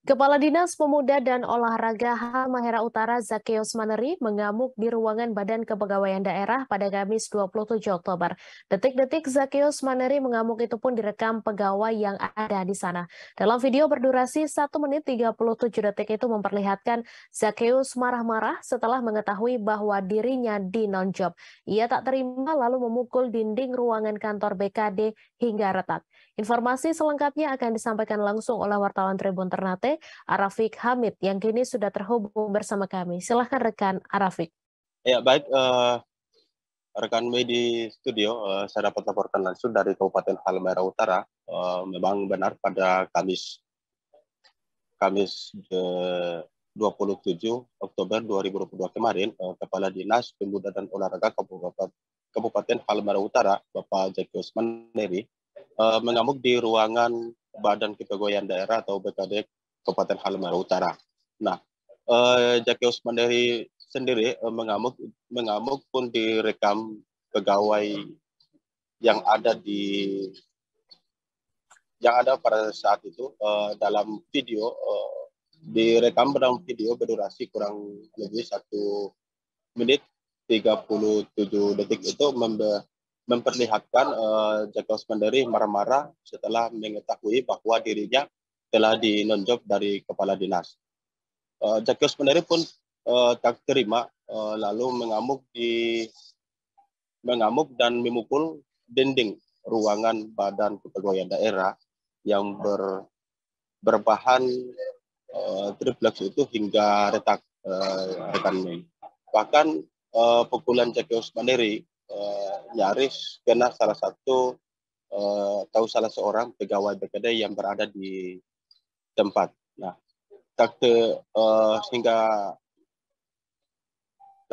Kepala Dinas Pemuda dan Olahraga Halmahera Utara Zakeus Maneri mengamuk di ruangan Badan Kepegawaian Daerah pada Kamis 27 Oktober. Detik-detik Zakeus Maneri mengamuk itu pun direkam pegawai yang ada di sana. Dalam video berdurasi 1 menit 37 detik itu memperlihatkan Zakeus marah-marah setelah mengetahui bahwa dirinya di non-job. Ia tak terima lalu memukul dinding ruangan kantor BKD hingga retak. Informasi selengkapnya akan disampaikan langsung oleh wartawan Tribun Ternate, Arafik Hamid, yang kini sudah terhubung bersama kami. Silahkan rekan Arafik. Ya, baik, rekan Mei di studio, saya dapat laporkan langsung dari Kabupaten Halmahera Utara. Memang benar pada Kamis 27 Oktober 2022 kemarin, Kepala Dinas Pemuda dan Olahraga Kabupaten Halmahera Utara, Bapak Zakeus Maneri, mengamuk di ruangan Badan Kepegawaian Daerah atau BKD Kabupaten Halmahera Utara. Nah, Zakeus Maneri sendiri mengamuk pun direkam pegawai yang ada pada saat itu. Dalam video direkam dalam video berdurasi kurang lebih 1 menit 37 detik itu memperlihatkan Zakeus Maneri marah-marah setelah mengetahui bahwa dirinya telah dinonjob dari kepala dinas. Zakeus Maneri pun tak terima, lalu mengamuk dan memukul dinding ruangan Badan Kepegawaian Daerah yang berbahan triplex itu hingga retak, rekan Mei. Bahkan pukulan Zakeus Maneri nyaris kena salah seorang pegawai BKD yang berada di tempat. Nah, tak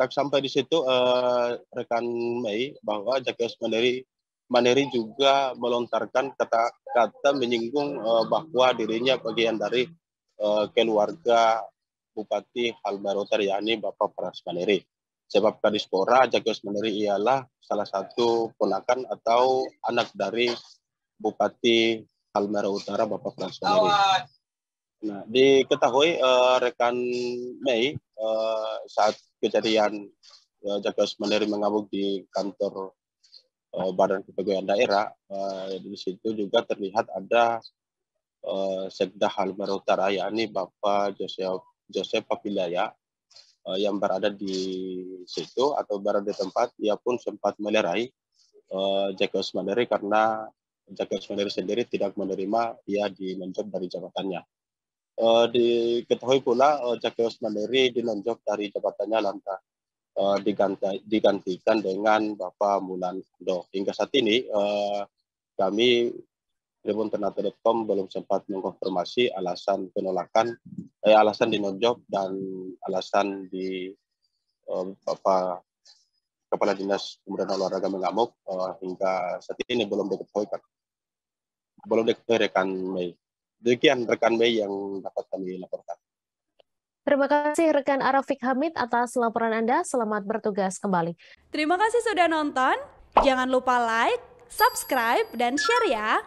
sampai di situ, rekan Mei, bahwa Zakeus Maneri juga melontarkan kata menyinggung bahwa dirinya bagian dari keluarga Bupati Halmahera Utara, yakni Bapak Pras Maneri. Sebab Kadispora, Zakeus Maneri ialah salah satu ponakan atau anak dari Bupati Halmahera Utara, Bapak Pras Maneri. Nah, diketahui rekan Mei, saat kejadian Zakeus Maneri mengamuk di kantor Badan Kepegawaian Daerah, di situ juga terlihat ada Sekda Halmahera Utara, yakni Bapak Joseph Papilaya, yang berada di situ atau berada di tempat. Ia pun sempat melerai Zakeus Maneri karena Zakeus Maneri sendiri tidak menerima ia dinonjob dari jabatannya. Diketahui pula Zakeus Maneri dinonjob dari jabatannya lantas digantikan dengan Bapak Mulando. Hingga saat ini kami Tribun Ternate.com belum sempat mengkonfirmasi alasan penolakan, alasan dinonjob dan alasan di Bapak Kepala Dinas Pemuda dan Olahraga mengamuk. Hingga saat ini belum diketahui rekan Mei. Demikian rekan Mei yang dapat kami laporkan. Terima kasih rekan Arafik Hamid atas laporan Anda. Selamat bertugas kembali. Terima kasih sudah nonton. Jangan lupa like, subscribe, dan share ya.